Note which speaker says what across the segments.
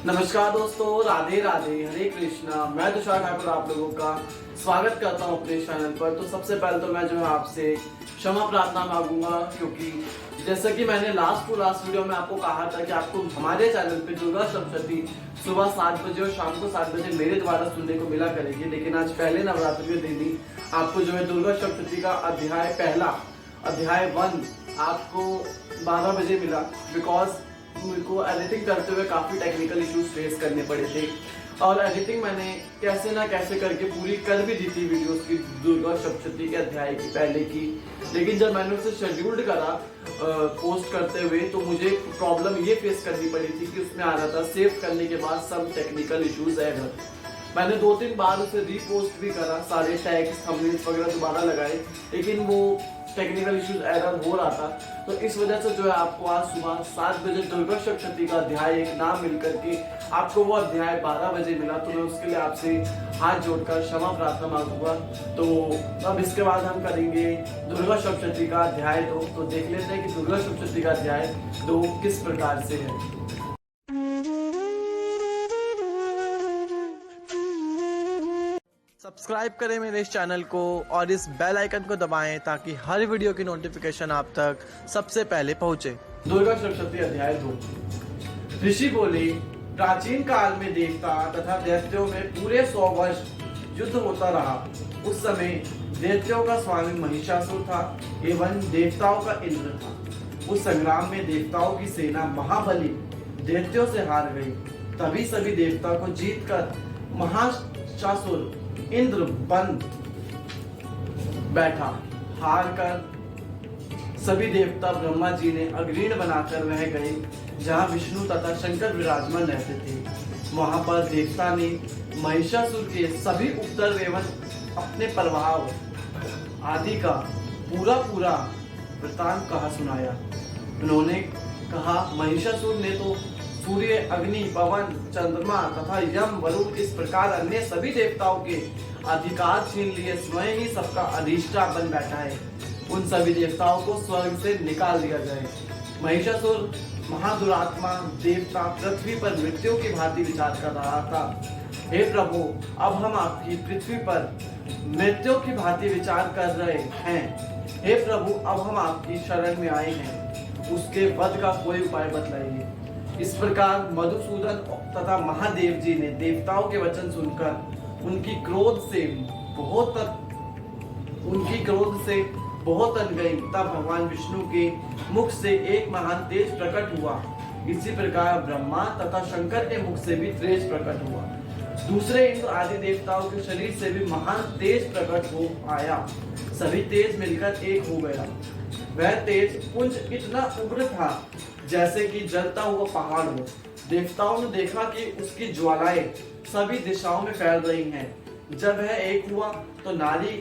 Speaker 1: नमस्कार दोस्तों, राधे राधे, हरे कृष्णा। मैं तुषार ठाकुर आप लोगों का स्वागत करता हूं अपने चैनल पर। तो सबसे पहले तो मैं जो है आपसे क्षमा प्रार्थना मांगूंगा, क्योंकि जैसा कि मैंने लास्ट वीडियो में आपको कहा था कि आपको हमारे चैनल पे दुर्गा सप्तशती सुबह 7 बजे और शाम को 7 बजे मेरे द्वारा सुनने को मिला करेगी। लेकिन आज पहले नवरात्रि के दिन ही आपको जो है दुर्गा सप्तशती का अध्याय 1 आपको 12 बजे मिला, बिकॉज मेरे को एडिटिंग करते हुए काफी टेक्निकल इश्यूज फेस करने पड़े थे। और एडिटिंग मैंने कैसे ना कैसे करके पूरी कर भी दी थी वीडियोस की, दुर्गा सप्तशती के अध्याय की पहले की। लेकिन जब मैंने उसे शेड्यूल्ड करा पोस्ट करते हुए, तो मुझे प्रॉब्लम ये फेस करनी पड़ी थी कि उसमें आ रहा था सेव करने के बाद सब टेक्निकल इश्यूज एरर। मैंने 2-3 बार उसे रीपोस्ट भी करा, सारे टैग्स थंबनेल्स वगैरह दोबारा लगाए, लेकिन वो टेक्निकल इश्यूज एरर हो रहा था। तो इस वजह से जो है आपको आज सुबह 7 बजे दुर्गा सप्तशती का अध्याय 1 ना मिल करके आपको वो अध्याय 12 बजे मिला। तो मैं उसके लिए आपसे हाथ जोड़कर क्षमा प्रार्थना मांगूंगा। तो अब इसके बाद हम करेंगे दुर्गा सप्तशती का अध्याय 2। तो देख लेते हैं कि दुर्गा सप्तशती का अध्याय 2 किस प्रकार से है। सब्सक्राइब करें मेरे इस चैनल को और इस बेल आइकन को दबाएं ताकि हर वीडियो की नोटिफिकेशन आप तक सबसे पहले पहुंचे। दुर्गा सप्तशती अध्याय 2। ऋषि बोले, प्राचीन काल में देवता तथा दैत्यों में पूरे 100 वर्ष युद्ध होता रहा। उस समय दैत्यों का स्वामी महिषासुर था एवं देवताओं का इंद्र था। उस संग्राम में देवताओं की सेना महाबली दैत्यों से हार गई। तभी सभी देवता को जीतकर महिषासुर इंद्र बन बैठा। हार कर सभी देवता ब्रह्मा जी ने अग्रीण बनाकर रह गए जहाँ विष्णु तथा शंकर विराजमान रहते थे। वहां पर देवता ने महिषासुर के सभी उपद्रव एवं अपने प्रभाव आदि का पूरा वृतांत कहा सुनाया। उन्होंने कहा, महिषासुर ने तो सूर्य, अग्नि, पवन, चंद्रमा तथा यम, वरुण इस प्रकार अन्य सभी देवताओं के अधिकार छीन लिए स्वयं ही सबका अधिष्ठा बन बैठा है। उन सभी देवताओं को स्वर्ग से निकाल दिया जाए। महिषासुर महादुरात्मा देवता पृथ्वी पर मृत्यु की भांति विचार कर रहा था। हे प्रभु, अब हम आपकी पृथ्वी पर मृत्यु की भांति विचार कर रहे हैं। हे प्रभु, अब हम आपकी शरण में आए हैं। उसके वध का कोई उपाय बतलाइए। इस प्रकार मधुसूदन तथा महादेव जी ने देवताओं के वचन सुनकर उनकी क्रोध से बहुत तन गई। तब भगवान विष्णु के मुख से एक महान तेज प्रकट हुआ। इसी प्रकार ब्रह्मा तथा शंकर के मुख से भी तेज प्रकट हुआ। दूसरे इंद्र आदि देवताओं के शरीर से भी महान तेज प्रकट हो आया। सभी तेज मिलकर एक हो गया। वह तेज पुंज इतना उग्र था जैसे कि जलता हुआ पहाड़ हो। देवताओं ने देखा कि उसकी ज्वालाएं सभी दिशाओं में फैल रही हैं। जब वह एक हुआ तो नारी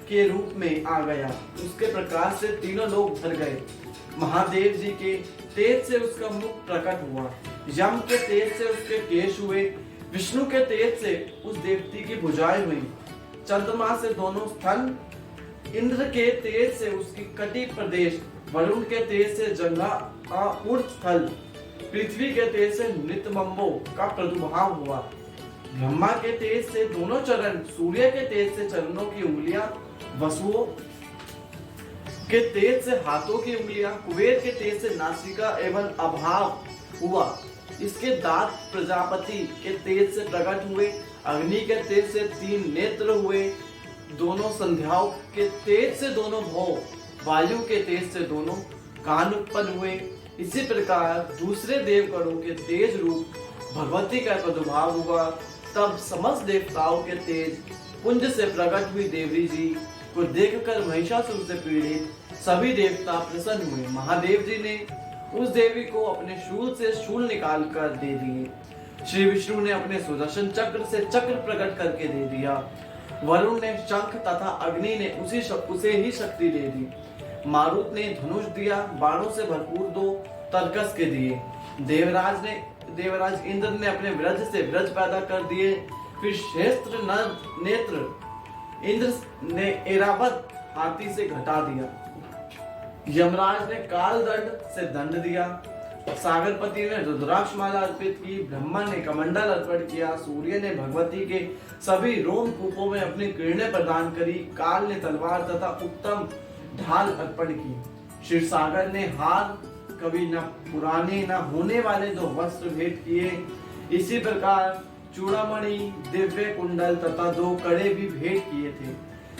Speaker 1: के रूप में आ गया। उसके प्रकाश से तीनों लोग भर गए। महादेव जी के तेज से उसका मुख प्रकट हुआ। यम के तेज से उसके केश हुए। विष्णु के तेज से उस देवती की भुजाएं हुई। चंद्रमा से दोनों स्तन, इंद्र के तेज से उसकी कटी प्रदेश, वरुण के तेज से जंघा का ऊर्ध्व स्थल, पृथ्वी के तेज से नृतंबों का प्रादुर्भाव हुआ। ब्रह्मा के तेज से दोनों चरण, सूर्य के तेज से चरणों की उंगलियां, वसुओं के तेज से हाथों की उंगलियां, कुबेर के तेज से नासिका एवं अभाव हुआ। इसके दांत प्रजापति के तेज से प्रकट हुए। अग्नि के तेज से 3 नेत्र हुए। दोनों संध्याओं के तेज से दोनों भौ, वायु के तेज से दोनों कान उत्पन्न हुए। इसी प्रकार दूसरे देवगणों के तेज रूप भगवती का प्रादुर्भाव हुआ। तब समस्त देवताओं के तेज पुंज से प्रकट हुई देवी जी को देखकर महिषासुर से पीड़ित सभी देवता प्रसन्न हुए। महादेव जी ने उस देवी को अपने शूल से शूल निकाल कर दे दिए। श्री विष्णु ने अपने सुदर्शन चक्र से चक्र प्रकट करके दे दिया। वरुण ने शंख तथा अग्नि ने उसे ही शक्ति दे दी। मारुत ने धनुष दिया। बाणों से भरपूर 2 तरकस के दिए। देवराज इंद्र ने अपने व्रज से व्रज पैदा कर दिए। फिर क्षेत्र नेत्र इंद्र ने एरावत हाथी से घटा दिया। यमराज ने काल दंड से दंड दिया। सागरपति ने रुद्राक्ष माला अर्पित की, ब्रह्मा ने कमंडल अर्पण किया, सूर्य ने भगवती के सभी रोमकूपों में अपनी किरणें प्रदान करी, काल ने तलवार तथा उत्तम ढाल अर्पण की, क्षीर सागर ने हार, कभी न पुराने न होने वाले 2 वस्त्र भेंट किए। इसी प्रकार चूड़ामणि, दिव्य कुंडल तथा 2 कड़े भी भेंट किए थे।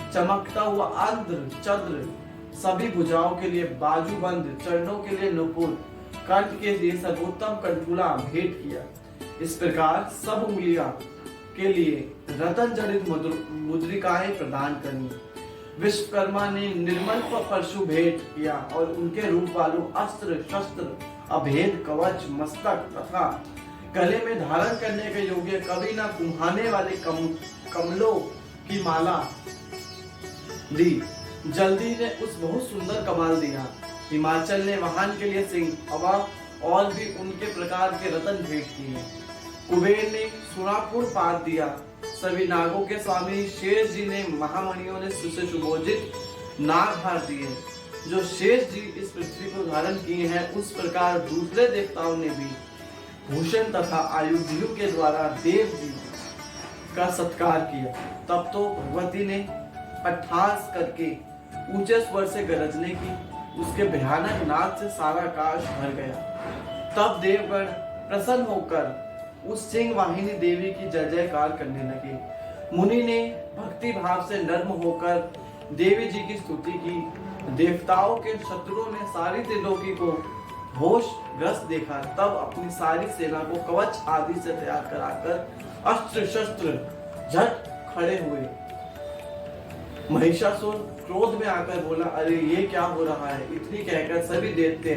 Speaker 1: चमकता हुआ आंध्र चंद्र, सभी भुजाओं के लिए बाजूबंद, चरणों के लिए नुपुर, कंठ के लिए सर्वोत्तम कंठूला भेंट किया। इस प्रकार सब उंगलियां के लिए रतन जड़ित मुद्रिकाएं प्रदान करी। विश्वकर्मा ने निर्मल परशु भेंट किया और उनके रूप वालों अस्त्र शस्त्र, अभेद कवच, मस्तक तथा गले में धारण करने के योग्य कभी न कुम्हाने वाले कमलों की माला दी। जल्दी ने उस बहुत सुंदर कमाल दिया। हिमाचल ने वाहन के लिए सिंह, हवा और भी उनके प्रकार के रतन भेंट किए। कुबेर ने सुरापूर्ण पात दिया। सभी नागों के स्वामी शेष जी ने महामणियों ने सुसे सुभोजित नाग हार दिए। जो शेष जी इस पृथ्वी को धारण किए हैं, उस प्रकार दूसरे देवताओं ने भी भूषण तथा आयुधियों के द्वारा देव जी का सत्कार किया। तब तो भगवती ने अट्ठास करके ऊंचे स्वर से गरजने की, उसके भयानक नाद से सारा आकाश भर गया। तब देवगण प्रसन्न होकर उस सिंह वाहिनी देवी की जय जयकार करने लगे। मुनि ने भक्ति भाव से नर्म होकर देवी जी की स्तुति की। देवताओं के शत्रुओं ने सारी त्रिलोकी को होश ग्रस्त देखा। तब अपनी सारी सेना को कवच आदि से तैयार कराकर अस्त्र शस्त्र झट खड़े हुए। महिषासुर क्रोध में आकर बोला, अरे ये क्या हो रहा है। इतनी कहकर सभी देवते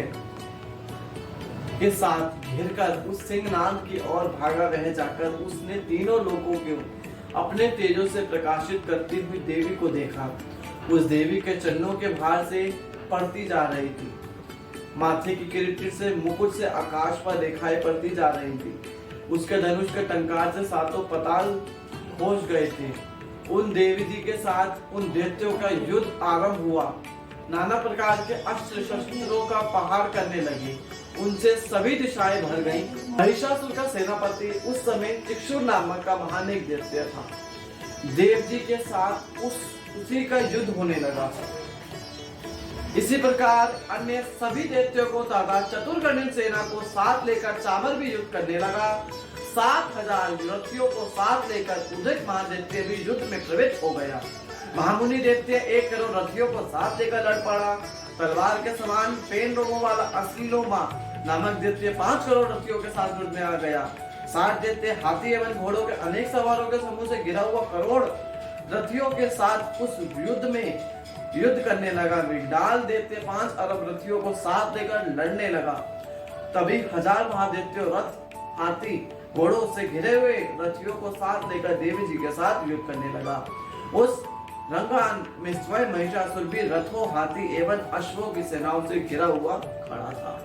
Speaker 1: के साथ घिरकर उस सिंहनाद की ओर भागा। वह जाकर उसने तीनों लोगों को अपने तेजों से प्रकाशित करती हुई देवी को देखा। उस देवी के चरणों के भार से पड़ती जा रही थी। माथे की किरीट से मुकुट से आकाश पर रेखाएं पड़ती जा रही थी। उसके धनुष के टंकार से 7 पाताल पहुंच गए थे। उन देवी जी के साथ उन दैत्यों का युद्ध आरंभ हुआ। नाना प्रकार के अस्त्र शस्त्रों का पहाड़ करने लगे। उनसे सभी दिशाएं भर गईं। महिषासुर का सेनापति उस समय चिक्षुर नामक का महान एक दैत्य था। देव जी के साथ उसी का युद्ध होने लगा। इसी प्रकार अन्य सभी दैत्यों को तथा चतुर्गणित सेना को साथ लेकर चामर भी युद्ध करने लगा। 7,000 रथियों को साथ लेकर उदक महादैत्य भी युद्ध में प्रवेश हो गया। महामुनि दैत्य 1 करोड़ रथियों को साथ लेकर लड़ पड़ा। तलवार के समान पेन रोगों वाला अश्लीलोमा नामक दैत्य 5 करोड़ रथियों के साथ युद्ध में आ गया। 60 दैत्य हाथी एवं घोड़ों के अनेक सवारों के समूह से घिरा हुआ करोड़ रथियों के साथ उस युद्ध में युद्ध करने लगा। विडाल दैत्य 5 अरब रथियों को साथ लेकर लड़ने लगा। तभी 1000 महादैत्यों रथ हाथी घोड़ों से घिरे हुए रथियों को साथ लेकर देवी जी के साथ युद्ध करने लगा। उस रंगान में स्वयं महिषासुर भी रथों, हाथी एवं अश्वों की सेनाओं से घिरा हुआ खड़ा था।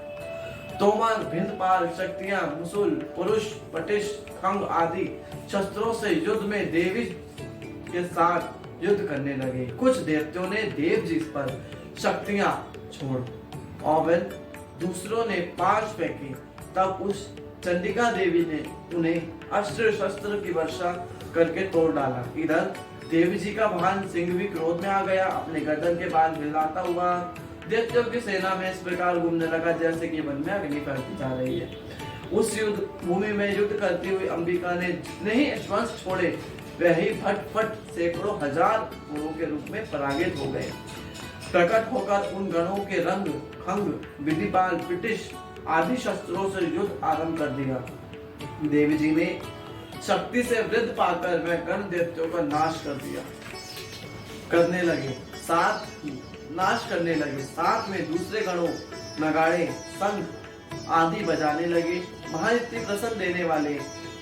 Speaker 1: तोमर, भिंदपाल, शक्तियां, मुसुल, पुरुष, पटिश, खंग आदि शस्त्रों से युद्ध में देवी के साथ युद्ध करने लगे। कुछ दैत्यों ने देव जी पर शक्तियां छोड़ और दूसरों ने 5 फेंकी। तब उस चंडिका देवी ने उन्हें अस्त्र शस्त्र की वर्षा करके तोड़ डाला। इधर देवी जी का वाहन सिंह भी क्रोध में आ गया। अपने गर्दन के बाद हिलाता हुआ दैत्यों की सेना में इस प्रकार घूमने लगा जैसे कि वन में अग्नि फैलती जा रही है। उस युद्ध भूमि में युद्ध करती हुई अंबिका ने जितने ही अश्वंश छोड़े वही फट सैकड़ों हजार घोड़ों के रूप में पराजित हो गए। प्रकट होकर उन गणों के रंग, खंग, विधिपाल, पिटिश आदि शस्त्रों से युद्ध आरंभ कर दिया। देवी जी ने शक्ति से वृद्ध पाकर वह गण दैत्यों का नाश करने लगे। साथ में दूसरे गणों नगाड़े, शंख आदि बजाने लगे। वहां इतनी प्रसन्न देने वाले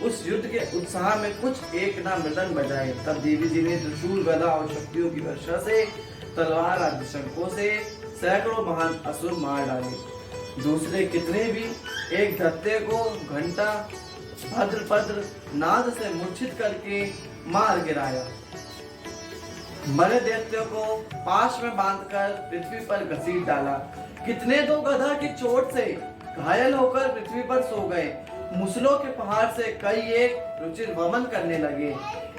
Speaker 1: उस युद्ध के उत्साह में कुछ एक ना मृदंग बजाए। तब देवी जी ने त्रिशूल, गदा और शक्तियों की वर्षा से, तलवार आदि शंखों से सैकड़ों महान असुर मार डाले। दूसरे कितने भी एक दैत्य को घंटा भद्र नाद से मूर्छित करके मार गिराया। मरे दैत्यों को पाश में बांधकर पृथ्वी पर घसीट डाला। कितने तो गधा की चोट से घायल होकर पृथ्वी पर सो गए। मुसलों के पहाड़ से कई एक रुचिर वमन करने लगे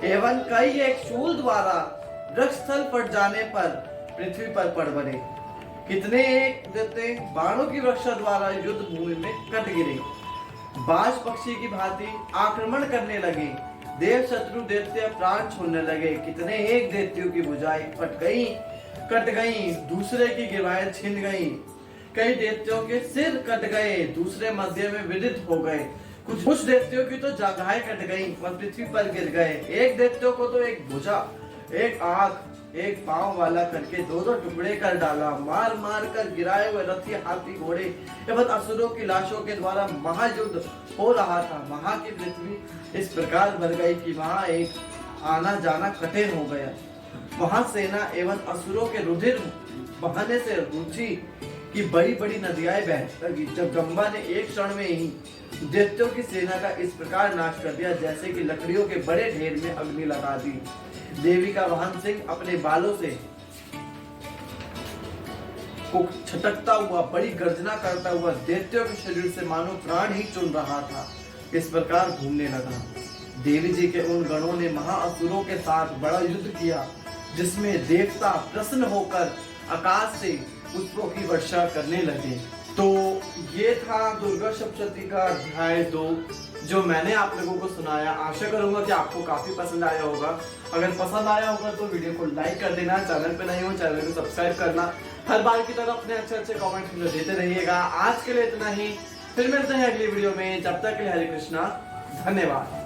Speaker 1: एवं कई एक शूल द्वारा वृक्षस्थल पर जाने पर पृथ्वी पर पड़ पड़े। कितने एक देते बाणों की वर्षा द्वारा युद्ध भूमि में कट गिरे। बाज पक्षी की भांति आक्रमण करने लगे। देव शत्रु दैत्य प्राण छोड़ने लगे। कितने एक दैत्यों की भुजाएं कट गई, दूसरे की गिरवाएं छिन गई। कई दैत्यों के सिर कट गए, दूसरे मध्य में विदित हो गए। कुछ दैत्यों की तो जगहें कट गई और पृथ्वी पर गिर गए। एक दैत्यों को तो एक भुजा, एक आंख, एक पांव वाला करके दो दो टुकड़े कर डाला। मार मार कर गिराए हुए रथी, हाथी, घोड़े एवं असुरों की लाशों के द्वारा महायुद्ध हो रहा था। वहां की पृथ्वी इस प्रकार भर गई कि वहां एक आना जाना कठिन हो गया। वहां सेना एवं असुरों के रुधिर बहाने से रुचि की बड़ी बड़ी नदियां बह लगी। जगदम्बा ने एक क्षण में ही दैत्यों की सेना का इस प्रकार नाश कर दिया जैसे कि लकड़ियों के बड़े ढेर में अग्नि लगा दी। देवी का वाहन सिंह अपने बालों से छटकता हुआ, बड़ी गर्जना करता हुआ दैत्यों के शरीर से मानो प्राण ही चुन रहा था। इस प्रकार घूमने लगा। देवी जी के उन गणों ने महाअसुरों के साथ बड़ा युद्ध किया, जिसमें देवता प्रसन्न होकर आकाश से पुष्पों की वर्षा करने लगे। तो ये था दुर्गा सप्तशती का अध्याय 2 जो मैंने आप लोगों को सुनाया। आशा करूंगा कि आपको काफी पसंद आया होगा। अगर पसंद आया होगा तो वीडियो को लाइक कर देना, चैनल पे नहीं हो चैनल को सब्सक्राइब करना। हर बार की तरह अपने अच्छे अच्छे कमेंट मुझे देते रहिएगा। आज के लिए इतना ही, फिर मिलते हैं अगली वीडियो में। जब तक के लिए हरे कृष्णा, धन्यवाद।